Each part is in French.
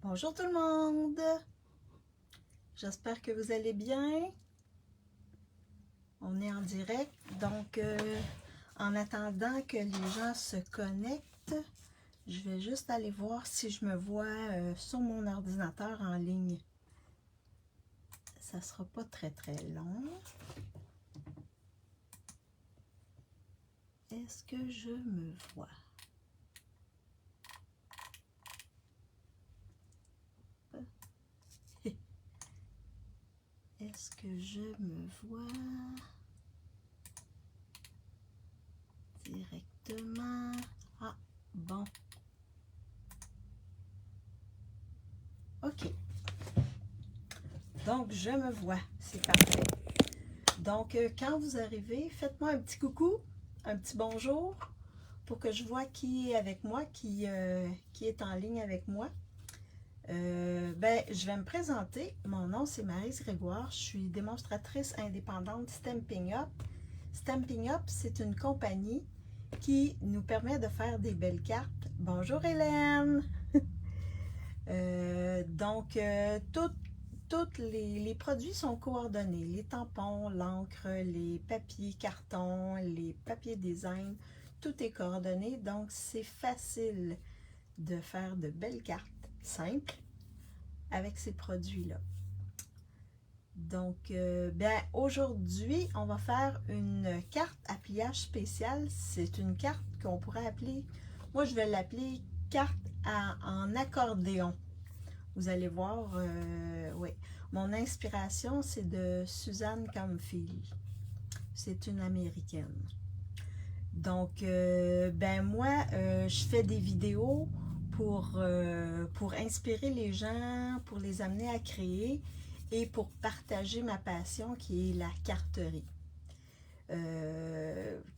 Bonjour tout le monde, j'espère que vous allez bien. On est en direct, donc en attendant que les gens se connectent, je vais juste aller voir si je me vois sur mon ordinateur en ligne. Ça sera pas très long. Est-ce que je me vois? Est-ce que je me vois directement? Ah, bon. OK. Donc, je me vois. C'est parfait. Donc, quand vous arrivez, faites-moi un petit coucou, un petit bonjour, pour que je vois qui est avec moi, qui est en ligne avec moi. Je vais me présenter. Mon nom, c'est Maryse Grégoire. Je suis démonstratrice indépendante Stampin' Up. Stampin' Up, c'est une compagnie qui nous permet de faire des belles cartes. Bonjour Hélène! Tous les produits sont coordonnés. Les tampons, l'encre, les papiers carton, les papiers design, tout est coordonné. Donc, c'est facile de faire de belles cartes simples avec ces produits-là. Donc, aujourd'hui, on va faire une carte à pliage spécial. C'est une carte qu'on pourrait appeler, moi je vais l'appeler carte en accordéon. Vous allez voir, oui. Mon inspiration, c'est de Suzanne Camfield. C'est une Américaine. Donc, moi, je fais des vidéos pour inspirer les gens, pour les amener à créer et pour partager ma passion qui est la carterie.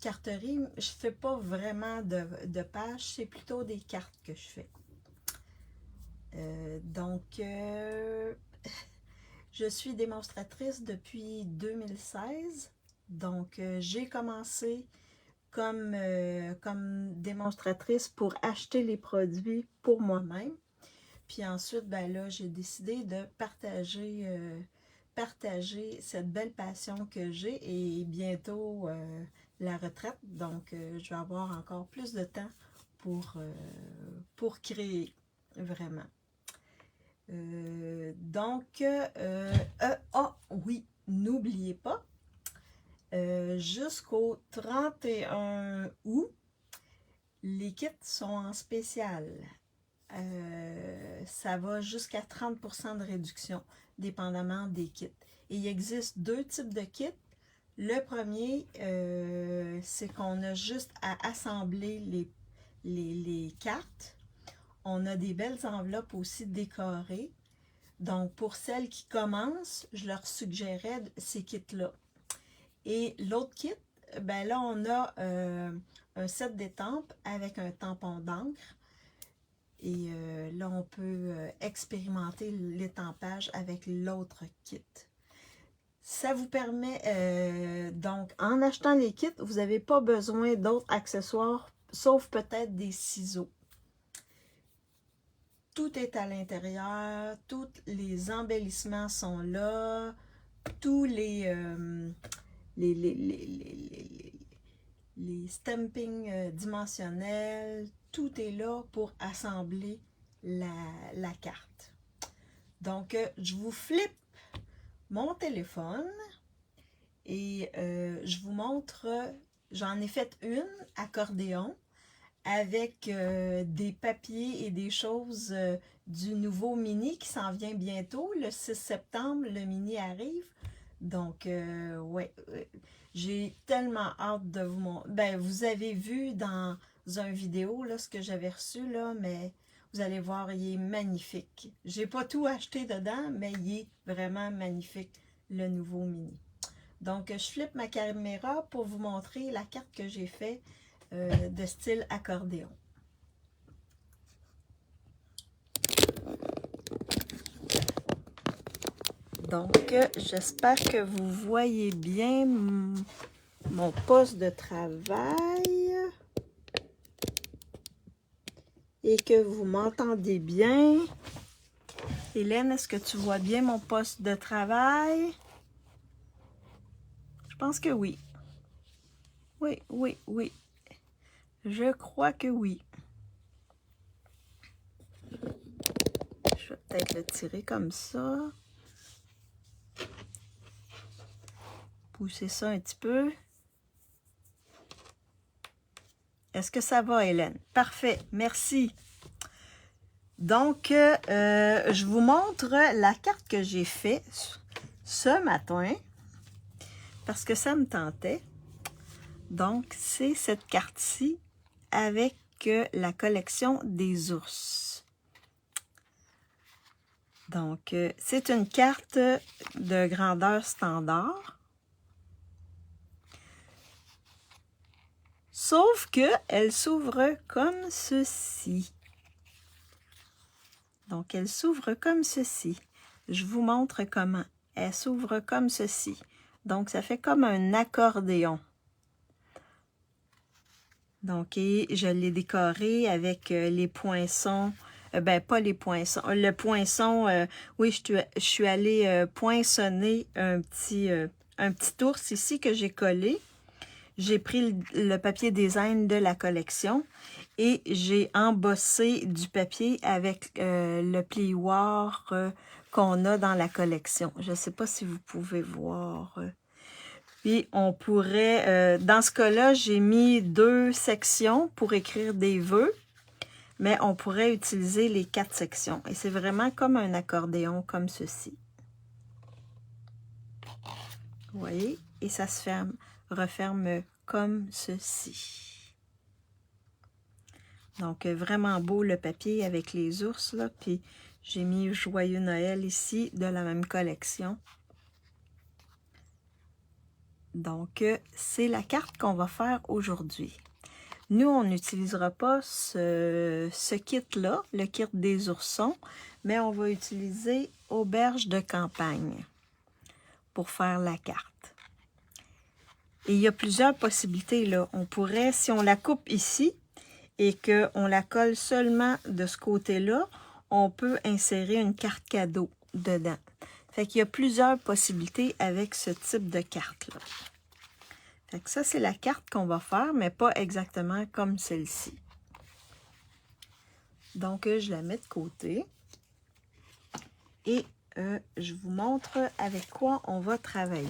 Carterie, je ne fais pas vraiment de pages, c'est plutôt des cartes que je fais. Je suis démonstratrice depuis 2016. Donc, j'ai commencé comme démonstratrice pour acheter les produits pour moi-même. Puis ensuite, là, j'ai décidé de partager cette belle passion que j'ai et bientôt la retraite. Donc, je vais avoir encore plus de temps pour créer, vraiment. Oui, n'oubliez pas, jusqu'au 31 août, les kits sont en spécial. Ça va jusqu'à 30% de réduction, dépendamment des kits. Et il existe deux types de kits. Le premier, c'est qu'on a juste à assembler les cartes. On a des belles enveloppes aussi décorées. Donc, pour celles qui commencent, je leur suggérais ces kits-là. Et l'autre kit, là, on a un set d'étampes avec un tampon d'encre. Et là, on peut expérimenter l'étampage avec l'autre kit. Ça vous permet, donc, en achetant les kits, vous n'avez pas besoin d'autres accessoires, sauf peut-être des ciseaux. Tout est à l'intérieur, tous les embellissements sont là, tous les stampings dimensionnels, tout est là pour assembler la carte. Donc, je vous flippe mon téléphone et je vous montre, j'en ai fait une accordéon avec des papiers et des choses du nouveau mini qui s'en vient bientôt. Le 6 septembre, le mini arrive. Donc, j'ai tellement hâte de vous montrer. Vous avez vu dans une vidéo là, ce que j'avais reçu, là, mais vous allez voir, il est magnifique. J'ai pas tout acheté dedans, mais il est vraiment magnifique, le nouveau mini. Donc, je flippe ma caméra pour vous montrer la carte que j'ai faite de style accordéon. Donc, j'espère que vous voyez bien mon poste de travail et que vous m'entendez bien. Hélène, est-ce que tu vois bien mon poste de travail? Je pense que oui. Oui, oui, oui. Je crois que oui. Je vais peut-être le tirer comme ça. Pousser ça un petit peu. Est-ce que ça va, Hélène? Parfait, merci. Donc, je vous montre la carte que j'ai faite ce matin parce que ça me tentait. Donc, c'est cette carte-ci avec la collection des ours. Donc, c'est une carte de grandeur standard. Sauf qu'elle s'ouvre comme ceci. Donc, elle s'ouvre comme ceci. Je vous montre comment. Elle s'ouvre comme ceci. Donc, ça fait comme un accordéon. Donc, et je l'ai décoré avec les poinçons. Ben, pas les poinçons. Le poinçon, oui, je suis allée poinçonner un petit ours ici que j'ai collé. J'ai pris le papier design de la collection et j'ai embossé du papier avec le plioir qu'on a dans la collection. Je ne sais pas si vous pouvez voir. Puis on pourrait, dans ce cas-là, j'ai mis 2 sections pour écrire des vœux, mais on pourrait utiliser les 4 sections. Et c'est vraiment comme un accordéon, comme ceci. Vous voyez? Et ça se referme comme ceci. Donc, vraiment beau le papier avec les ours, là. Puis, j'ai mis Joyeux Noël ici, de la même collection. Donc, c'est la carte qu'on va faire aujourd'hui. Nous, on n'utilisera pas ce kit-là, le kit des oursons, mais on va utiliser Auberge de campagne pour faire la carte. Et il y a plusieurs possibilités, là. On pourrait, si on la coupe ici et qu'on la colle seulement de ce côté-là, on peut insérer une carte cadeau dedans. Fait qu'il y a plusieurs possibilités avec ce type de carte-là. Fait que ça, c'est la carte qu'on va faire, mais pas exactement comme celle-ci. Donc, je la mets de côté. Et je vous montre avec quoi on va travailler.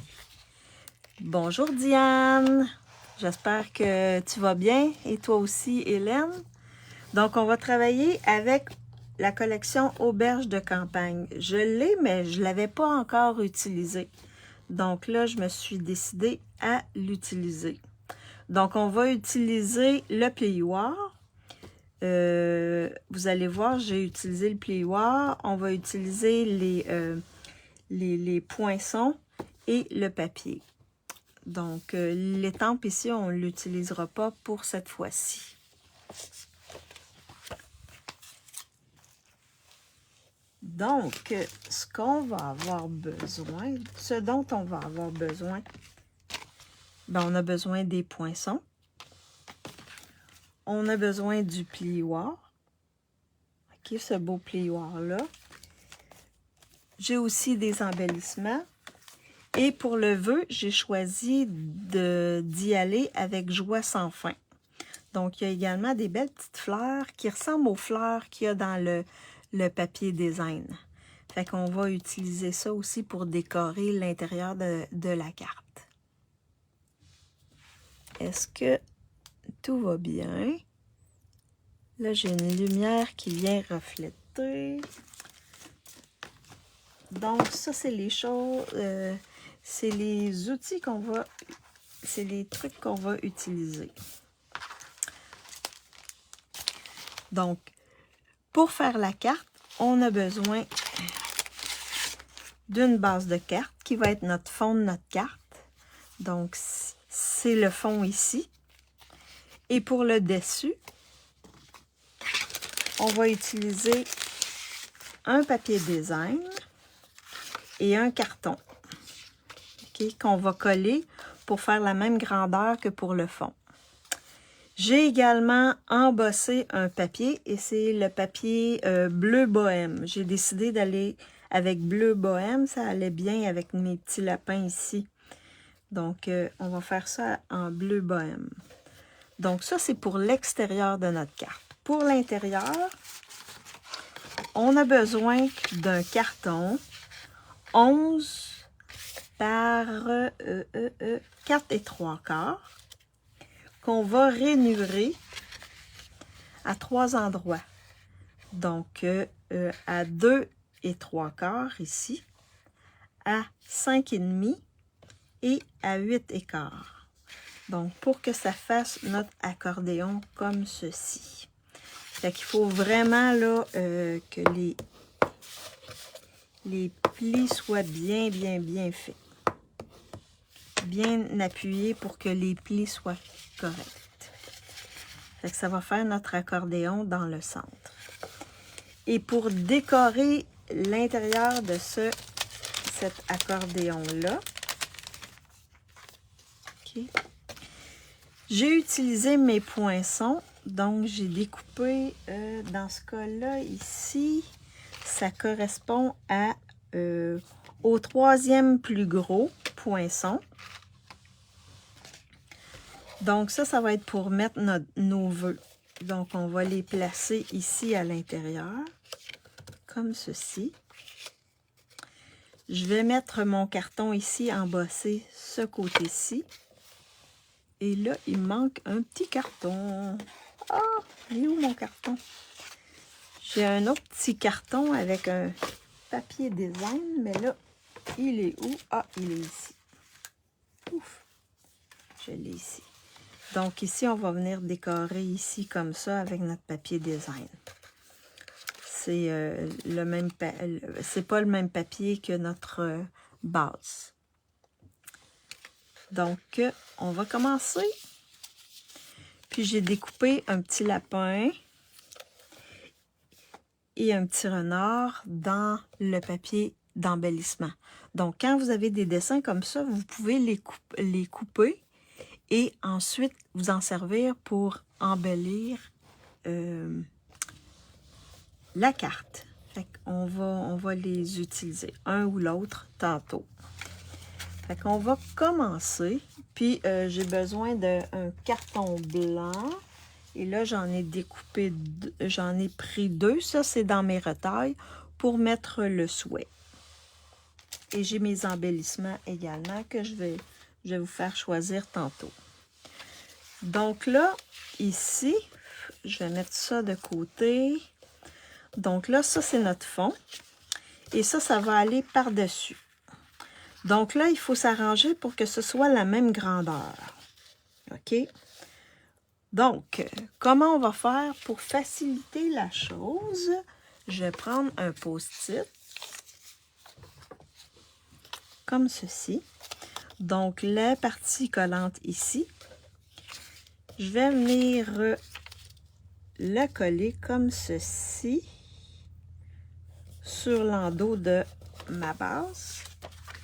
Bonjour Diane! J'espère que tu vas bien et toi aussi Hélène. Donc on va travailler avec la collection Auberge de campagne. Je l'ai mais je ne l'avais pas encore utilisée. Donc là je me suis décidée à l'utiliser. Donc on va utiliser le plioir. Vous allez voir j'ai utilisé le plioir. On va utiliser les poinçons et le papier. Donc, l'étampe ici, on ne l'utilisera pas pour cette fois-ci. Donc, ce qu'on va avoir besoin, ce dont on va avoir besoin, ben, on a besoin des poinçons. On a besoin du plioir. OK, ce beau plioir-là. J'ai aussi des embellissements. Et pour le vœu, j'ai choisi d'y aller avec Joie sans fin. Donc, il y a également des belles petites fleurs qui ressemblent aux fleurs qu'il y a dans le papier design. Fait qu'on va utiliser ça aussi pour décorer l'intérieur de la carte. Est-ce que tout va bien? Là, j'ai une lumière qui vient refléter. Donc, ça, c'est les choses... c'est les outils qu'on va... C'est les trucs qu'on va utiliser. Donc, pour faire la carte, on a besoin d'une base de carte qui va être notre fond de notre carte. Donc, c'est le fond ici. Et pour le dessus, on va utiliser un papier design et un carton. Okay, qu'on va coller pour faire la même grandeur que pour le fond. J'ai également embossé un papier et c'est le papier bleu bohème. J'ai décidé d'aller avec bleu bohème, ça allait bien avec mes petits lapins ici. Donc, on va faire ça en bleu bohème. Donc, ça, c'est pour l'extérieur de notre carte. Pour l'intérieur, on a besoin d'un carton 11 par 4 et 3/4 qu'on va rainurer à 3 endroits. Donc, à 2 et 3/4 ici, à 5,5 et à 8,15. Donc, pour que ça fasse notre accordéon comme ceci. Fait qu'il faut vraiment là que les plis soient bien faits. Bien appuyés pour que les plis soient corrects. Fait que ça va faire notre accordéon dans le centre. Et pour décorer l'intérieur de cet accordéon-là, okay, j'ai utilisé mes poinçons. Donc, j'ai découpé, dans ce cas-là, ici, ça correspond au 3e plus gros poinçon. Donc, ça va être pour mettre nos vœux. Donc, on va les placer ici à l'intérieur, comme ceci. Je vais mettre mon carton ici embossé ce côté-ci. Et là, il manque un petit carton. Ah, il est où mon carton? J'ai un autre petit carton avec un papier design, mais là, il est où? Ah, il est ici. Ouf, je l'ai ici. Donc ici, on va venir décorer ici comme ça avec notre papier design. C'est c'est pas le même papier que notre base. Donc, on va commencer. Puis j'ai découpé un petit lapin et un petit renard dans le papier d'embellissement. Donc, quand vous avez des dessins comme ça, vous pouvez les couper et ensuite vous en servir pour embellir la carte. Fait qu'on on va les utiliser, un ou l'autre, tantôt. Fait qu'on va commencer. Puis, j'ai besoin d'un carton blanc. Et là, j'en ai découpé, j'en ai pris 2. Ça, c'est dans mes retailles pour mettre le souhait. Et j'ai mes embellissements également que je vais vous faire choisir tantôt. Donc là, ici, je vais mettre ça de côté. Donc là, ça, c'est notre fond. Et ça va aller par-dessus. Donc là, il faut s'arranger pour que ce soit la même grandeur. OK? Donc, comment on va faire pour faciliter la chose? Je vais prendre un post-it, comme ceci. Donc, la partie collante ici, je vais venir la coller comme ceci sur l'endos de ma base,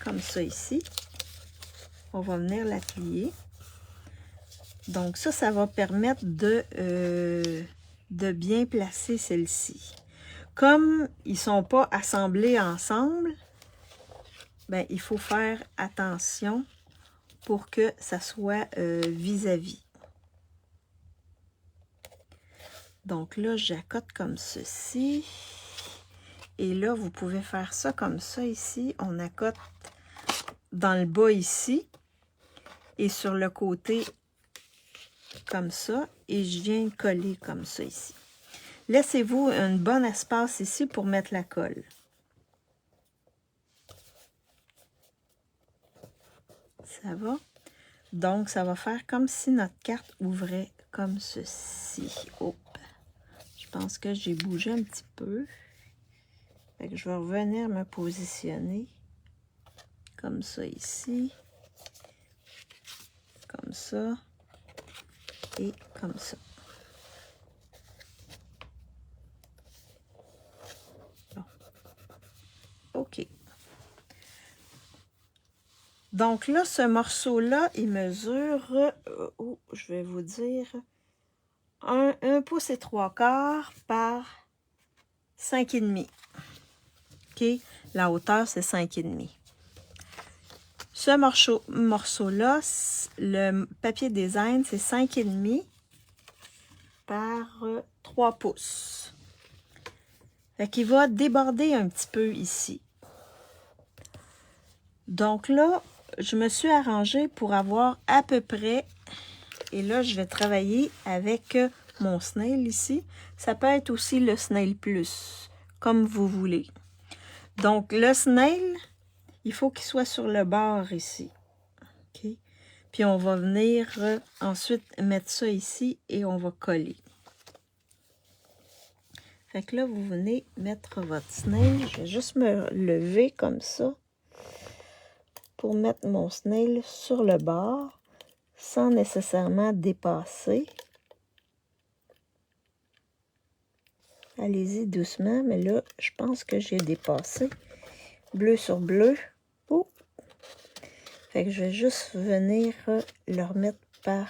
comme ça ici. On va venir la plier. Donc ça va permettre de bien placer celle-ci. Comme ils ne sont pas assemblés ensemble, ben, il faut faire attention pour que ça soit vis-à-vis. Donc là, j'accote comme ceci. Et là, vous pouvez faire ça comme ça ici. On accote dans le bas ici et sur le côté comme ça, et je viens coller comme ça ici. Laissez-vous un bon espace ici pour mettre la colle. Ça va? Donc, ça va faire comme si notre carte ouvrait comme ceci. Oh. Je pense que j'ai bougé un petit peu. Fait que je vais revenir me positionner comme ça ici. Comme ça. Et comme ça. Bon. OK. Donc là, ce morceau-là, il mesure, je vais vous dire, 1 pouce et 3/4 par 5,5. OK? La hauteur, c'est 5,5. Ce morceau-là, le papier design, c'est 5,5 par 3 pouces. Fait qu'il va déborder un petit peu ici. Donc là, je me suis arrangée pour avoir à peu près, et là, je vais travailler avec mon snail ici. Ça peut être aussi le snail plus, comme vous voulez. Donc, le snail, il faut qu'il soit sur le bord ici. OK? Puis, on va venir ensuite mettre ça ici et on va coller. Fait que là, vous venez mettre votre snail. Je vais juste me lever comme ça pour mettre mon snail sur le bord sans nécessairement dépasser. Allez-y doucement, mais là, je pense que j'ai dépassé. Bleu sur bleu. Oh. Fait que je vais juste venir le remettre par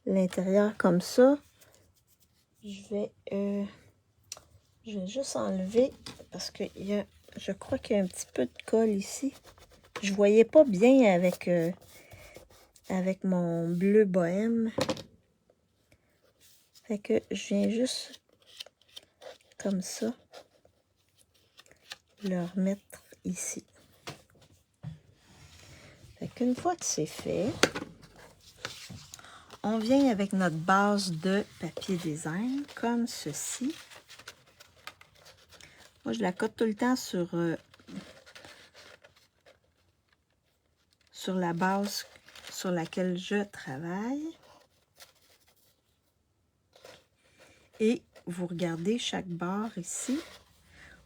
l'intérieur comme ça. Je vais juste enlever parce que je crois qu'il y a un petit peu de colle ici. Je voyais pas bien avec mon bleu bohème. Fait que je viens juste comme ça le remettre ici. Fait qu'une fois que c'est fait, on vient avec notre base de papier design comme ceci. Moi, je la cote tout le temps sur la base sur laquelle je travaille. Et vous regardez chaque barre ici.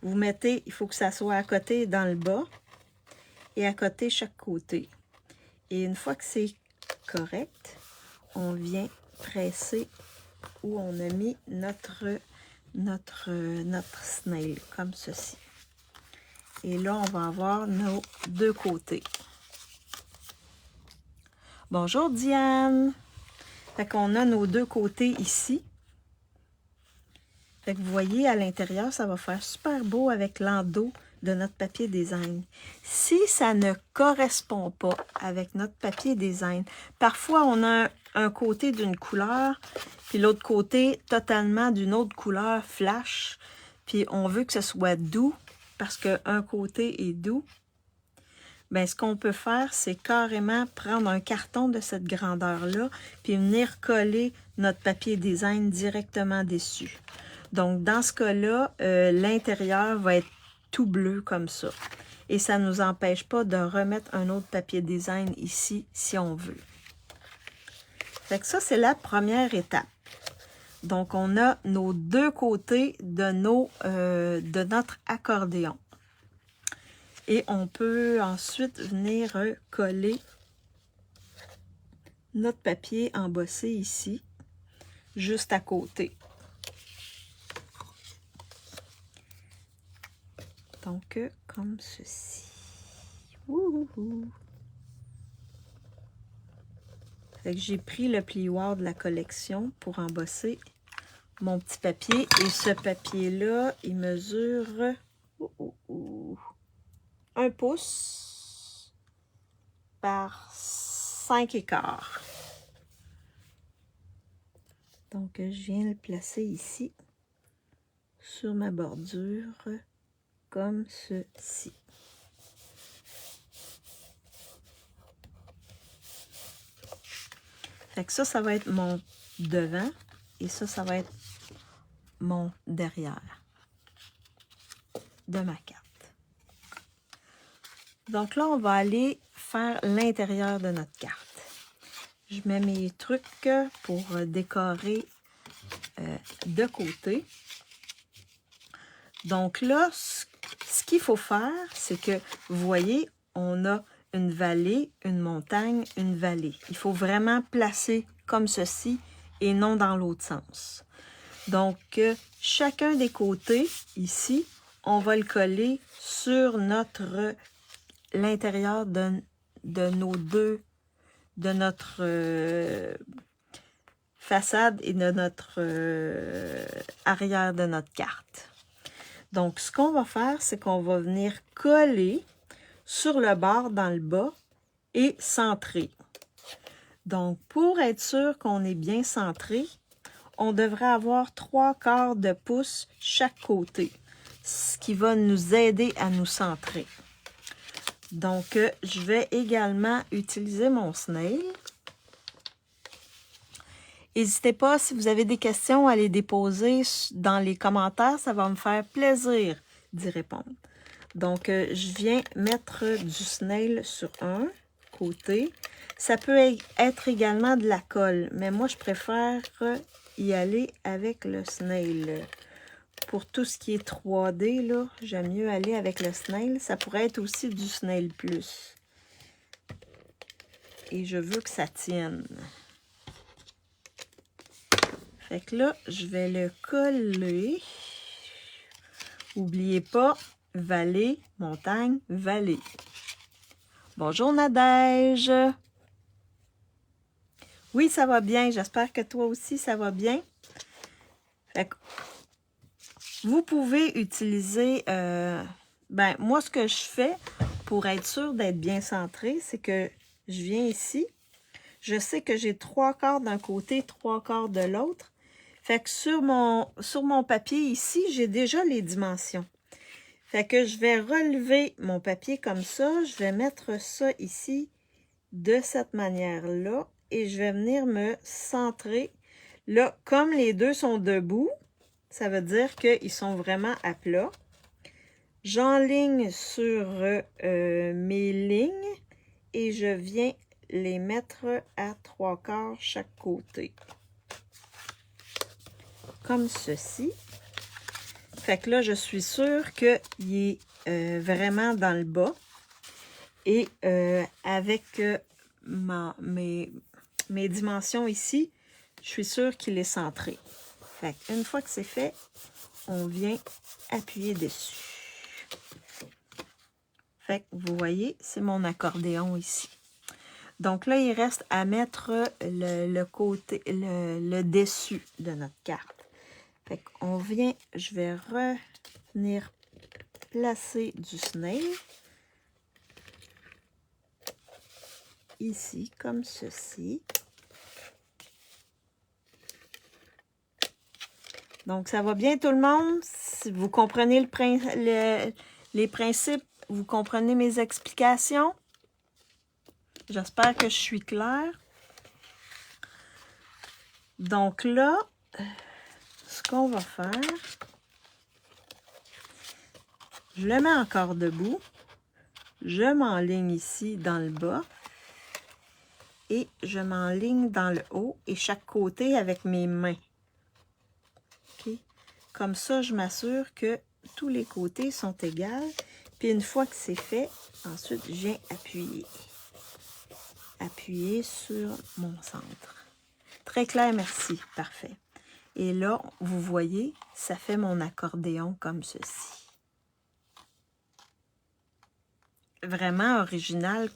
Vous mettez, il faut que ça soit à côté dans le bas et à côté chaque côté. Et une fois que c'est correct, on vient presser où on a mis notre snail, comme ceci. Et là, on va avoir nos deux côtés. Bonjour Diane! Fait qu'on a nos deux côtés ici. Fait que vous voyez, à l'intérieur, ça va faire super beau avec l'endos de notre papier design. Si ça ne correspond pas avec notre papier design, parfois on a un côté d'une couleur, puis l'autre côté totalement d'une autre couleur flash, puis on veut que ce soit doux, parce qu'un côté est doux. Bien, ce qu'on peut faire, c'est carrément prendre un carton de cette grandeur-là, puis venir coller notre papier design directement dessus. Donc, dans ce cas-là, l'intérieur va être tout bleu comme ça. Et ça ne nous empêche pas de remettre un autre papier design ici, si on veut. Fait que ça, c'est la première étape. Donc, on a nos deux côtés de notre accordéon. Et on peut ensuite venir coller notre papier embossé ici, juste à côté. Donc, comme ceci. Wouhou! Fait que j'ai pris le plioir de la collection pour embosser mon petit papier. Et ce papier-là, il mesure 1 pouce par 5,25. Donc, je viens le placer ici, sur ma bordure, comme ceci. Fait que ça va être mon devant et ça va être mon derrière de ma carte. Donc là, on va aller faire l'intérieur de notre carte. Je mets mes trucs pour décorer de côté. Donc là, ce qu'il faut faire, c'est que, vous voyez, on a une vallée, une montagne, une vallée. Il faut vraiment placer comme ceci et non dans l'autre sens. Donc, chacun des côtés, ici, on va le coller sur l'intérieur de nos deux, de notre façade et de notre arrière de notre carte. Donc, ce qu'on va faire, c'est qu'on va venir coller sur le bord dans le bas et centrer. Donc, pour être sûr qu'on est bien centré, on devrait avoir 3/4 de pouce chaque côté, ce qui va nous aider à nous centrer. Donc, je vais également utiliser mon snail. N'hésitez pas, si vous avez des questions, à les déposer dans les commentaires. Ça va me faire plaisir d'y répondre. Donc, je viens mettre du snail sur un côté. Ça peut être également de la colle, mais moi, je préfère y aller avec le snail. Pour tout ce qui est 3D, là, j'aime mieux aller avec le snail. Ça pourrait être aussi du snail plus. Et je veux que ça tienne. Fait que là, je vais le coller. N'oubliez pas, vallée, montagne, vallée. Bonjour Nadège. Oui, ça va bien. J'espère que toi aussi, ça va bien. Fait que vous pouvez utiliser... moi, ce que je fais pour être sûr d'être bien centré, c'est que je viens ici. Je sais que j'ai 3/4 d'un côté, 3/4 de l'autre. Fait que sur mon papier ici, j'ai déjà les dimensions. Fait que je vais relever mon papier comme ça. Je vais mettre ça ici de cette manière-là. Et je vais venir me centrer. Là, comme les deux sont debout, ça veut dire qu'ils sont vraiment à plat. J'enligne sur mes lignes et je viens les mettre à 3/4 chaque côté. Comme ceci. Fait que là, je suis sûre qu'il est vraiment dans le bas. Et avec mes dimensions ici, je suis sûre qu'il est centré. Fait qu'une fois que c'est fait, on vient appuyer dessus. Fait que vous voyez, c'est mon accordéon ici. Donc là, il reste à mettre le côté, le dessus de notre carte. Fait qu'on vient, je vais revenir placer du snail. Ici, comme ceci. Donc, ça va bien tout le monde? Si vous comprenez les principes, vous comprenez mes explications? J'espère que je suis claire. Donc là, ce qu'on va faire, je le mets encore debout. Je m'enligne ici dans le bas. Et je m'enligne dans le haut et chaque côté avec mes mains. Okay? Comme ça, je m'assure que tous les côtés sont égaux. Puis une fois que c'est fait, ensuite, je viens appuyer. Appuyer sur mon centre. Très clair, merci. Parfait. Et là, vous voyez, ça fait mon accordéon comme ceci. Vraiment original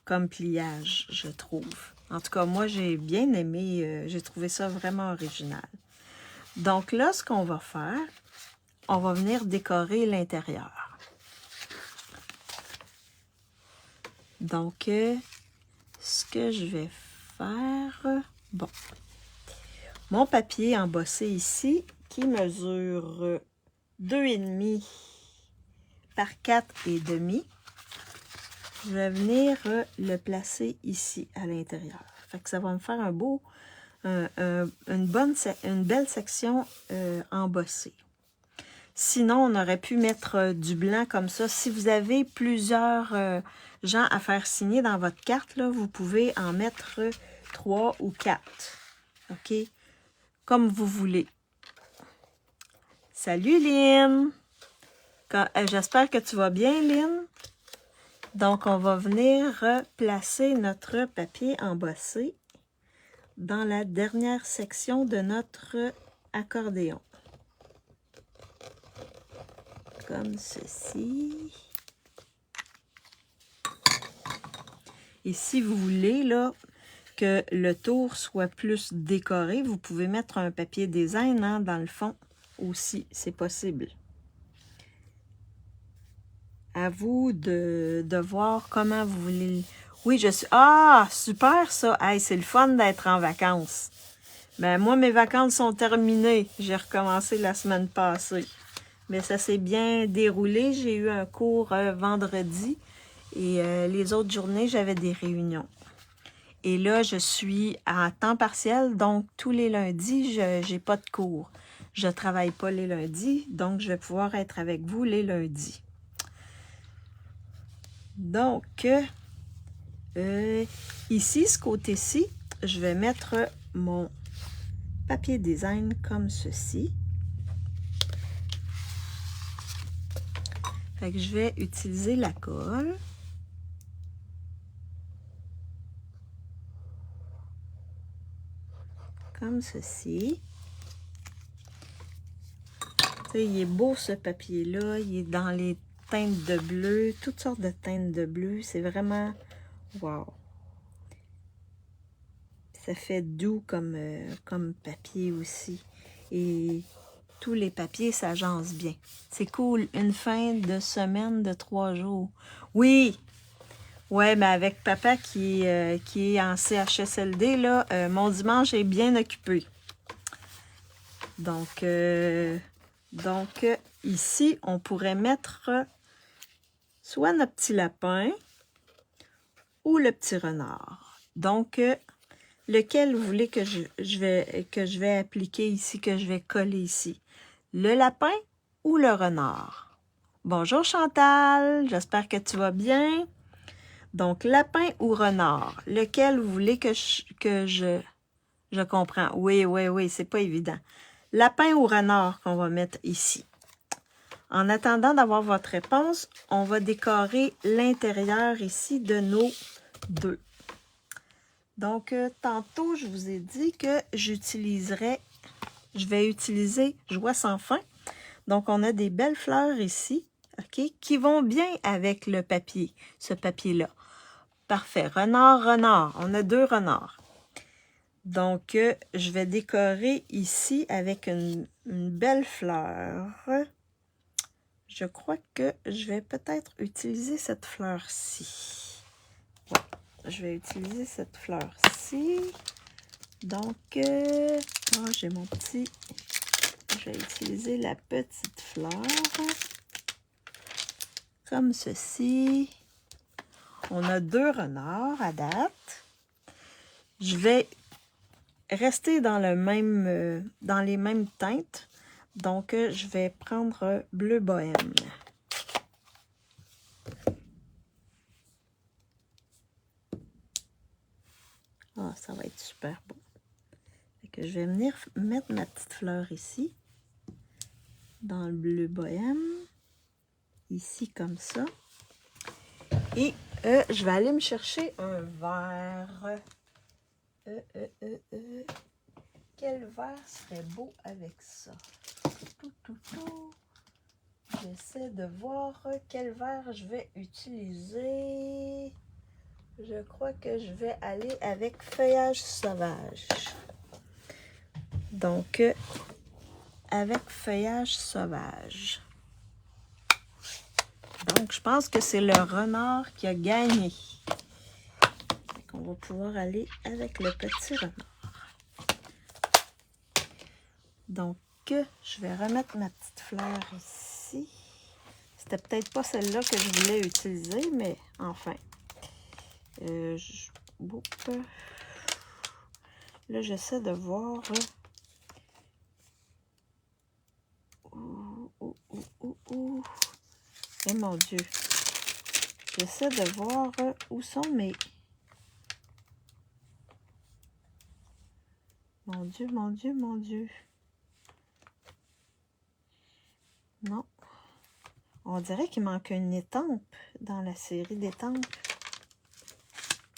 comme pliage, je trouve. En tout cas, moi, j'ai bien aimé, j'ai trouvé ça vraiment original. Donc là, ce qu'on va faire, on va venir décorer l'intérieur. Donc, ce que je vais faire, bon, mon papier embossé ici, qui mesure 2,5 par 4,5, je vais venir le placer ici, à l'intérieur. Fait que ça va me faire un beau, une belle section embossée. Sinon, on aurait pu mettre du blanc comme ça. Si vous avez plusieurs gens à faire signer dans votre carte, là, vous pouvez en mettre 3 ou 4. OK? Comme vous voulez. Salut, Lynn! J'espère que tu vas bien, Lynn. Donc, on va venir placer notre papier embossé dans la dernière section de notre accordéon. Comme ceci. Et si vous voulez, là, que le tour soit plus décoré, vous pouvez mettre un papier design hein, dans le fond aussi, c'est possible. À vous de voir comment vous voulez. Oui, je suis... Ah, super ça! Hey, c'est le fun d'être en vacances. Ben, moi, mes vacances sont terminées. J'ai recommencé la semaine passée. Mais ça s'est bien déroulé. J'ai eu un cours vendredi et les autres journées, j'avais des réunions. Et là, je suis à temps partiel, donc tous les lundis, je n'ai pas de cours. Je ne travaille pas les lundis, donc je vais pouvoir être avec vous les lundis. Donc, ici, ce côté-ci, je vais mettre mon papier design comme ceci. Fait que je vais utiliser la colle. Comme ceci. T'sais, il est beau ce papier-là. Il est dans les teintes de bleu, toutes sortes de teintes de bleu. C'est vraiment wow. Ça fait doux comme papier aussi. Et tous les papiers s'agencent bien. C'est cool. Une fin de semaine de 3 jours. Oui! Ouais, mais avec papa qui est en CHSLD, là, mon dimanche est bien occupé. Donc, ici, on pourrait mettre soit notre petit lapin ou le petit renard. Donc, lequel vous voulez que je vais appliquer ici, que je vais coller ici? Le lapin ou le renard? Bonjour Chantal, j'espère que tu vas bien. Donc, lapin ou renard? Lequel vous voulez que je comprends? Oui, c'est pas évident. Lapin ou renard qu'on va mettre ici. En attendant d'avoir votre réponse, on va décorer l'intérieur ici de nos deux. Donc, tantôt, je vous ai dit que je vais utiliser Joie sans fin. Donc, on a des belles fleurs ici, OK, qui vont bien avec le papier, ce papier-là. Parfait. Renard, renard. On a 2 renards. Donc, je vais décorer ici avec une belle fleur. Je crois que je vais peut-être utiliser cette fleur-ci. Ouais, je vais utiliser cette fleur-ci. Donc, j'ai mon petit... Je vais utiliser la petite fleur. Comme ceci. On a 2 renards à date. Je vais rester dans les mêmes teintes. Donc, je vais prendre bleu bohème. Ah, ça va être super beau. Fait que je vais venir mettre ma petite fleur ici. Dans le bleu bohème. Ici, comme ça. Et je vais aller me chercher un verre. Quel verre serait beau avec ça? J'essaie de voir quel verre je vais utiliser. Je crois que je vais aller avec feuillage sauvage. Donc, avec feuillage sauvage. Donc, je pense que c'est le renard qui a gagné. On va pouvoir aller avec le petit renard. Donc, je vais remettre ma petite fleur ici. C'était peut-être pas celle-là que je voulais utiliser, mais enfin. Là, j'essaie de voir. Eh mon Dieu. J'essaie de voir où sont mes... Mon Dieu, mon Dieu, mon Dieu. Non. On dirait qu'il manque une étampe dans la série d'étampes.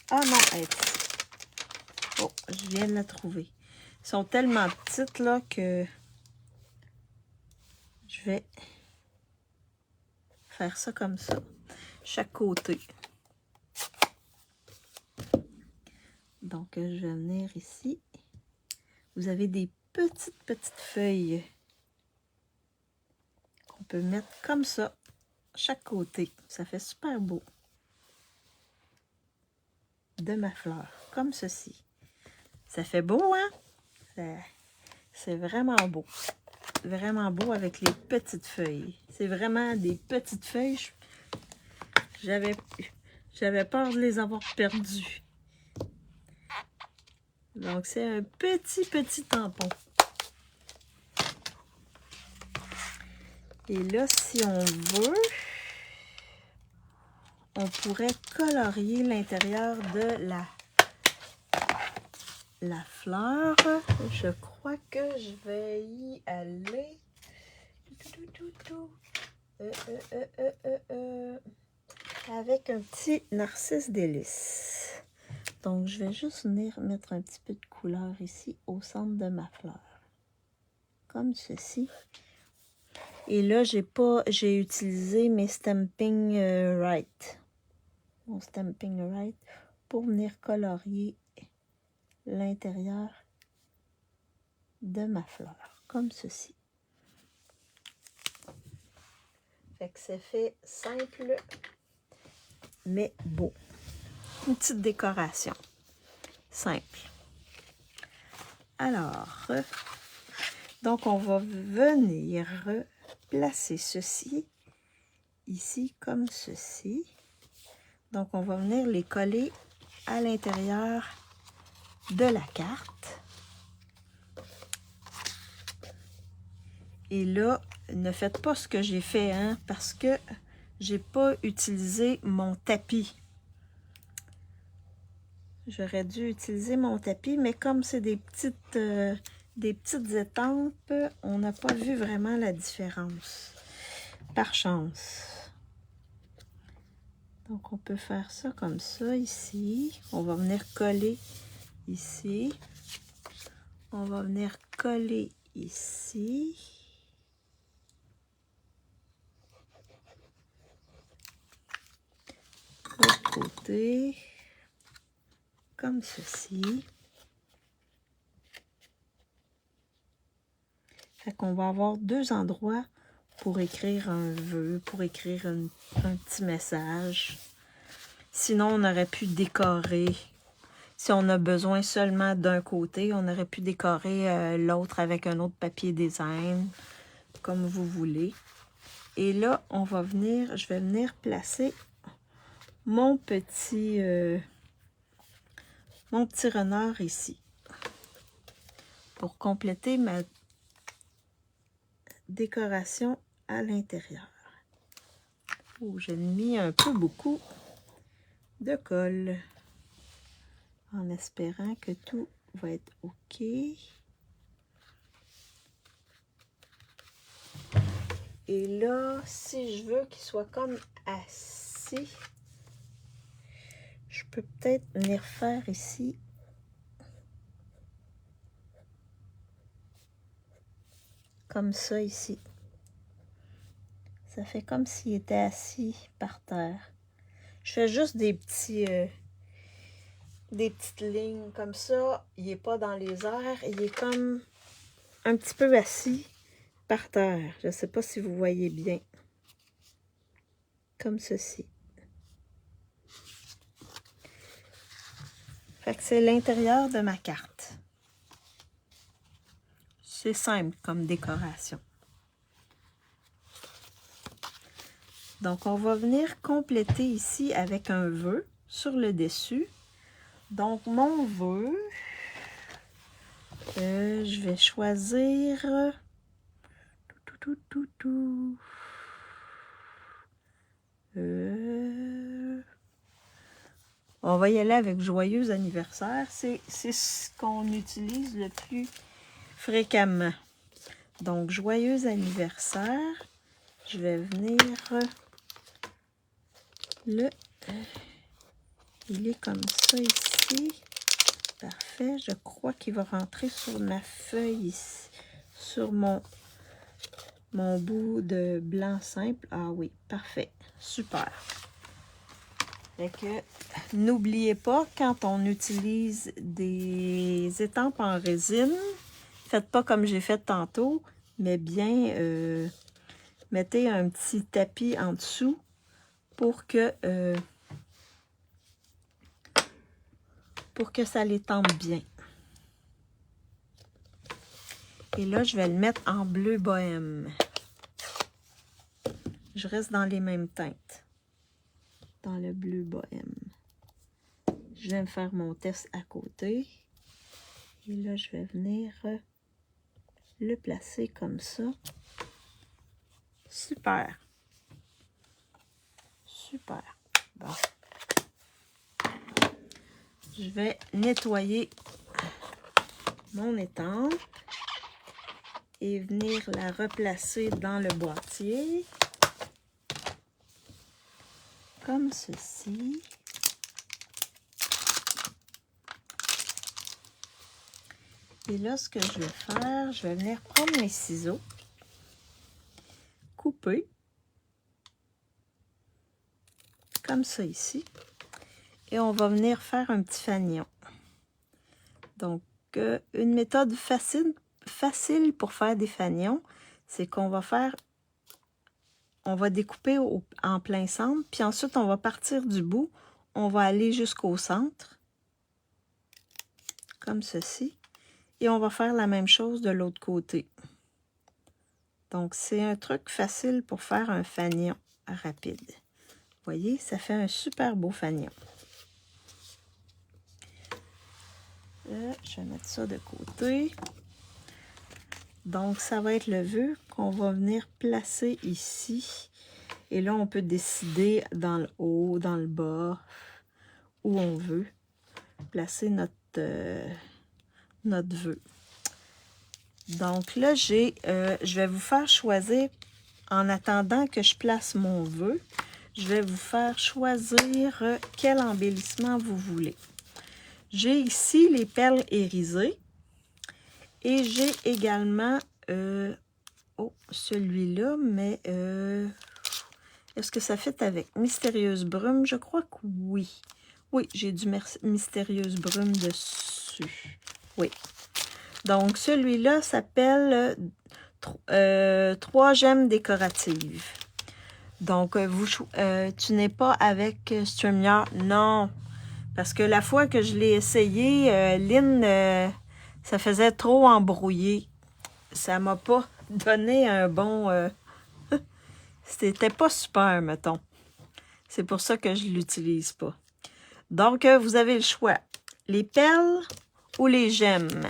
Ah non, elle est ici. Oh, je viens de la trouver. Ils sont tellement petites là que je vais faire ça comme ça. Chaque côté. Donc, je vais venir ici. Vous avez des petites feuilles qu'on peut mettre comme ça, chaque côté. Ça fait super beau. De ma fleur, comme ceci. Ça fait beau, hein? C'est vraiment beau. Vraiment beau avec les petites feuilles. C'est vraiment des petites feuilles. J'avais peur de les avoir perdues. Donc, c'est un petit tampon. Et là, si on veut, on pourrait colorier l'intérieur de la fleur. Je crois que je vais y aller. Avec un petit narcisse délice. Donc, je vais juste venir mettre un petit peu de couleur ici au centre de ma fleur. Comme ceci. Et là, j'ai utilisé mes Stampin' Write. Mon Stampin' Write pour venir colorier l'intérieur de ma fleur. Comme ceci. Fait que c'est fait simple, mais beau. Une petite décoration. Simple. Alors, donc on va venir placer ceci ici comme ceci. Donc on va venir les coller à l'intérieur de la carte. Et là, ne faites pas ce que j'ai fait, hein, parce que j'ai pas utilisé mon tapis. J'aurais dû utiliser mon tapis, mais comme c'est des petites étampes, on n'a pas vu vraiment la différence. Par chance. Donc, on peut faire ça comme ça ici. On va venir coller ici. On va venir coller ici. L'autre côté. Comme ceci. Fait qu'on va avoir deux endroits pour écrire un vœu, pour écrire un petit message. Sinon, on aurait pu décorer. Si on a besoin seulement d'un côté, on aurait pu décorer l'autre avec un autre papier design, comme vous voulez. Et là, je vais venir placer mon petit renard ici. Pour compléter ma décoration à l'intérieur. Oh, j'ai mis un peu beaucoup de colle. En espérant que tout va être OK. Et là, si je veux qu'il soit comme assis, je peux peut-être venir faire ici comme ça ici. Ça fait comme s'il était assis par terre. Je fais juste des petites lignes comme ça. Il n'est pas dans les airs. Il est comme un petit peu assis par terre. Je ne sais pas si vous voyez bien. Comme ceci. Fait que c'est l'intérieur de ma carte. C'est simple comme décoration. Donc, on va venir compléter ici avec un vœu sur le dessus. Donc, mon vœu, je vais choisir... on va y aller avec joyeux anniversaire. C'est ce qu'on utilise le plus fréquemment. Donc, joyeux anniversaire. Je vais venir il est comme ça ici. Parfait. Je crois qu'il va rentrer sur ma feuille ici. Sur mon bout de blanc simple. Ah oui, parfait. Super. Fait que n'oubliez pas, quand on utilise des étampes en résine, faites pas comme j'ai fait tantôt, mais bien mettez un petit tapis en dessous pour que ça l'étampe bien. Et là, je vais le mettre en bleu bohème. Je reste dans les mêmes teintes. Dans le bleu bohème. Je vais me faire mon test à côté. Et là, je vais venir le placer comme ça. Super. Super. Bon. Je vais nettoyer mon étampe et venir la replacer dans le boîtier. Comme ceci. Et là, ce que je vais faire, je vais venir prendre mes ciseaux, couper, comme ça ici. Et on va venir faire un petit fanion. Donc, une méthode facile pour faire des fanions, c'est qu'on va faire, on va découper en plein centre, puis ensuite on va partir du bout, on va aller jusqu'au centre, comme ceci, et on va faire la même chose de l'autre côté. Donc, c'est un truc facile pour faire un fanion rapide. Vous voyez, ça fait un super beau fanion. Là, je vais mettre ça de côté. Donc, ça va être le vœu qu'on va venir placer ici. Et là, on peut décider dans le haut, dans le bas, où on veut placer notre vœu. Donc là, je vais vous faire choisir, en attendant que je place mon vœu, je vais vous faire choisir quel embellissement vous voulez. J'ai ici les perles irisées et j'ai également celui-là, mais est-ce que ça fait avec Mystérieuse Brume? Je crois que oui. Oui, j'ai du Mystérieuse Brume dessus. Oui. Donc, celui-là s'appelle 3 gemmes décoratives. Donc, tu n'es pas avec StreamYard? Non. Parce que la fois que je l'ai essayé, Lynn, ça faisait trop embrouillé. Ça m'a pas donné un bon... C'était pas super, mettons. C'est pour ça que je l'utilise pas. Donc, vous avez le choix. Les perles ou les gemmes?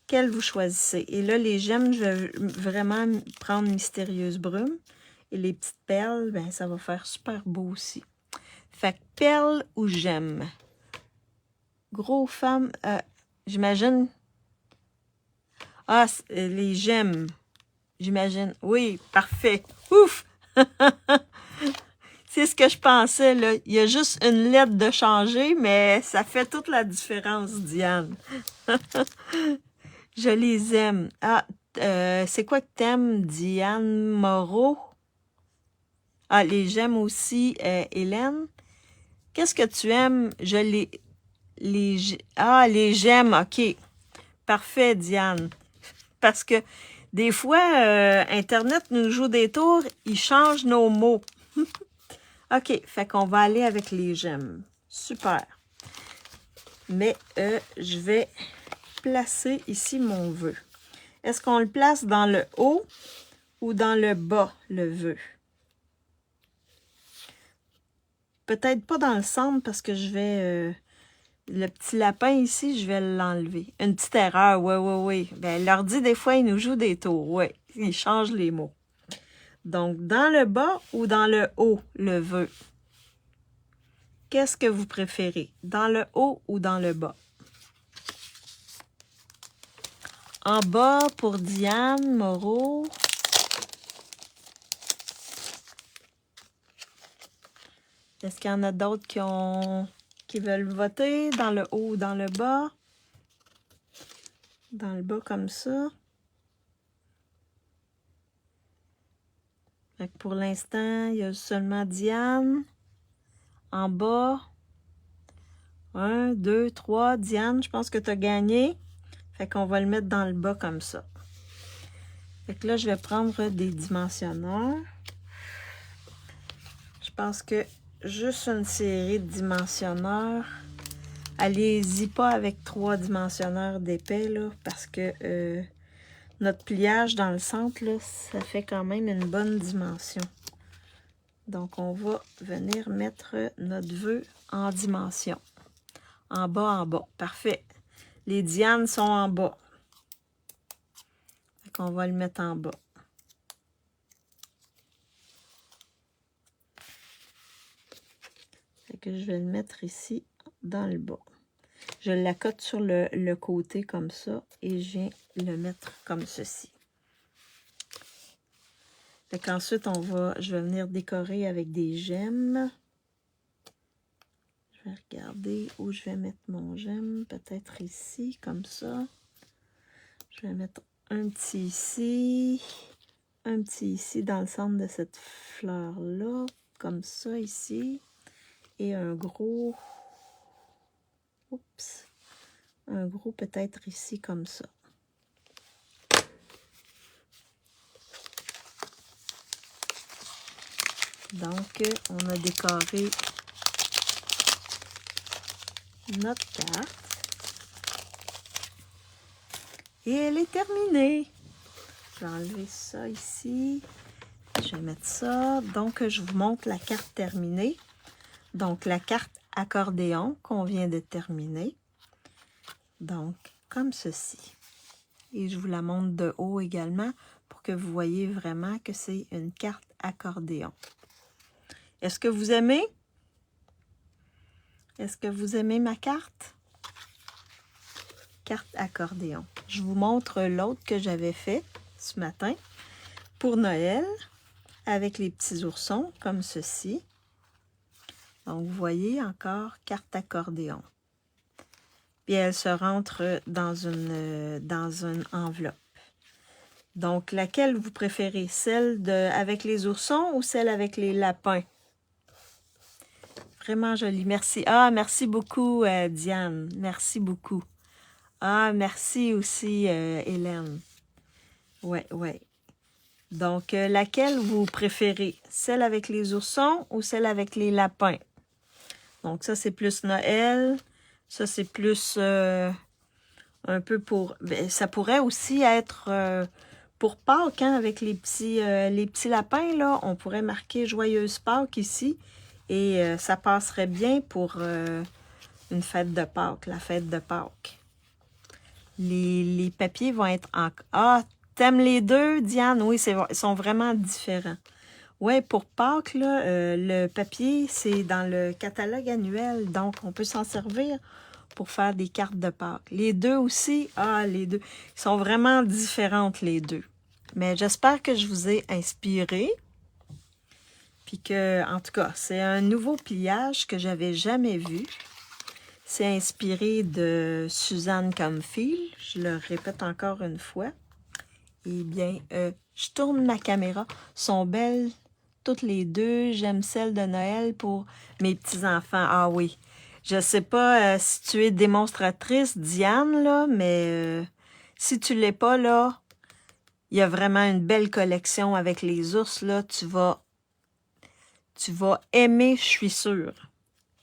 Quelles vous choisissez? Et là, les gemmes, je vais vraiment prendre Mystérieuse Brume. Et les petites perles, ben, ça va faire super beau aussi. Fait que perles ou gemmes? Gros femme, j'imagine. Ah, les gemmes. J'imagine. Oui, parfait. Ouf! C'est ce que je pensais, là. Il y a juste une lettre de changer, mais ça fait toute la différence, Diane. Je les aime. Ah, c'est quoi que t'aimes, Diane Moreau? Ah, les j'aime aussi, Hélène. Qu'est-ce que tu aimes? Les j'aime, OK. Parfait, Diane. Parce que des fois, Internet nous joue des tours, il change nos mots. OK, fait qu'on va aller avec les j'aime. Super. Mais je vais placer ici mon vœu. Est-ce qu'on le place dans le haut ou dans le bas, le vœu? Peut-être pas dans le centre parce que je vais... le petit lapin ici, je vais l'enlever. Une petite erreur, oui. Ben, l'ordi, des fois, il nous joue des tours, oui. Il change les mots. Donc, dans le bas ou dans le haut, le vœu? Qu'est-ce que vous préférez? Dans le haut ou dans le bas? En bas pour Diane Moreau. Est-ce qu'il y en a d'autres qui veulent voter? Dans le haut ou dans le bas? Dans le bas comme ça. Fait que pour l'instant, il y a seulement Diane. en bas. 1, 2, 3. Diane, je pense que tu as gagné. Fait qu'on va le mettre dans le bas comme ça. Fait que là, je vais prendre des dimensionneurs. Je pense que juste une série de dimensionneurs. Allez-y pas avec 3 dimensionneurs d'épais, là, parce que notre pliage dans le centre, là, ça fait quand même une bonne dimension. Donc, on va venir mettre notre vœu en dimension. En bas. Parfait. Les dianes sont en bas. Fait qu'on va le mettre en bas. Fait que je vais le mettre ici, dans le bas. Je l'accote sur le côté comme ça et je viens le mettre comme ceci. Fait qu'ensuite, je vais venir décorer avec des gemmes. Je vais regarder où je vais mettre mon gemme. Peut-être ici, comme ça. Je vais mettre un petit ici. Un petit ici dans le centre de cette fleur-là. Comme ça, ici. Et un gros... Oups. Un gros peut-être ici, comme ça. Donc, on a décoré notre carte. Et elle est terminée. Je vais enlever ça ici. Je vais mettre ça. Donc, je vous montre la carte terminée. Donc, la carte accordéon qu'on vient de terminer. Donc, comme ceci. Et je vous la montre de haut également pour que vous voyez vraiment que c'est une carte accordéon. Est-ce que vous aimez? Est-ce que vous aimez ma carte? Carte accordéon. Je vous montre l'autre que j'avais fait ce matin pour Noël avec les petits oursons comme ceci. Donc, vous voyez encore carte accordéon. Puis elle se rentre dans une enveloppe. Donc, laquelle vous préférez? Celle avec les oursons ou celle avec les lapins? Vraiment jolie. Merci. Ah, merci beaucoup, Diane. Merci beaucoup. Ah, merci aussi, Hélène. Ouais. Donc, laquelle vous préférez? Celle avec les oursons ou celle avec les lapins? Donc, ça, c'est plus Noël. Ça, c'est plus un peu pour... Ben, ça pourrait aussi être pour Pâques, hein, avec les petits lapins, là. On pourrait marquer « Joyeuse Pâques » ici. Et ça passerait bien pour une fête de Pâques, la fête de Pâques. Les papiers vont être en... Ah, t'aimes les deux, Diane? Oui, ils sont vraiment différents. Oui, pour Pâques, là, le papier, c'est dans le catalogue annuel. Donc, on peut s'en servir pour faire des cartes de Pâques. Les deux aussi, les deux. Ils sont vraiment différentes, les deux. Mais j'espère que je vous ai inspiré. Puis que, en tout cas, c'est un nouveau pliage que j'avais jamais vu. C'est inspiré de Suzanne Camfield. Je le répète encore une fois. Eh bien, je tourne ma caméra. Sont belles toutes les deux. J'aime celle de Noël pour mes petits-enfants. Ah oui. Je sais pas si tu es démonstratrice, Diane, là, mais si tu l'es pas, là, il y a vraiment une belle collection avec les ours, là. Tu vas aimer, je suis sûre.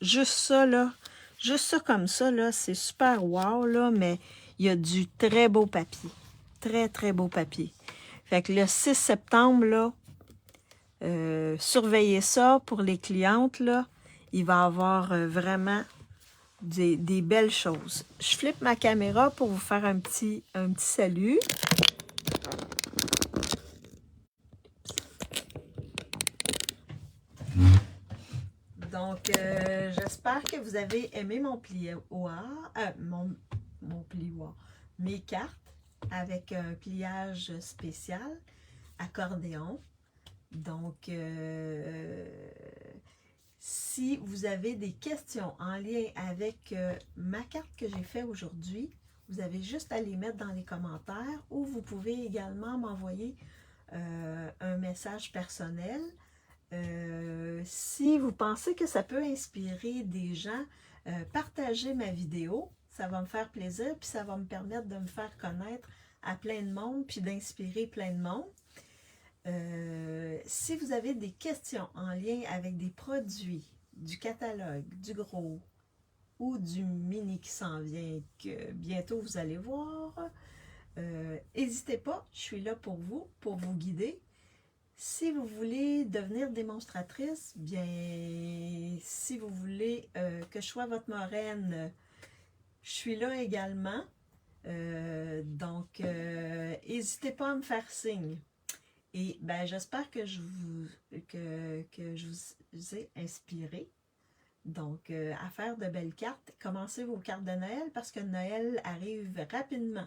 Juste ça, là. Juste ça comme ça, là, c'est super wow, là, mais il y a du très beau papier. Très, très beau papier. Fait que le 6 septembre, là, surveillez ça pour les clientes, là. Il va y avoir vraiment des belles choses. Je flippe ma caméra pour vous faire un petit salut. Donc, j'espère que vous avez aimé mon plioir, mon plioir, mes cartes avec un pliage spécial, accordéon. Donc, si vous avez des questions en lien avec ma carte que j'ai faite aujourd'hui, vous avez juste à les mettre dans les commentaires ou vous pouvez également m'envoyer un message personnel. si vous pensez que ça peut inspirer des gens, partagez ma vidéo. Ça va me faire plaisir, puis ça va me permettre de me faire connaître à plein de monde, puis d'inspirer plein de monde. Si vous avez des questions en lien avec des produits, du catalogue, du gros ou du mini qui s'en vient, que bientôt vous allez voir, n'hésitez pas, je suis là pour vous guider. Si vous voulez devenir démonstratrice, bien, si vous voulez que je sois votre marraine, je suis là également. Donc, n'hésitez pas à me faire signe. Et ben, j'espère que je vous ai inspiré. Donc, à faire de belles cartes. Commencez vos cartes de Noël parce que Noël arrive rapidement.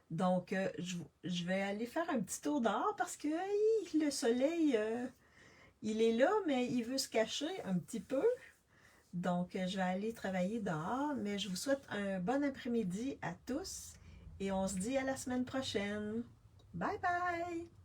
Donc, je vais aller faire un petit tour dehors parce que le soleil, il est là, mais il veut se cacher un petit peu. Donc, je vais aller travailler dehors, mais je vous souhaite un bon après-midi à tous et on se dit à la semaine prochaine. Bye bye!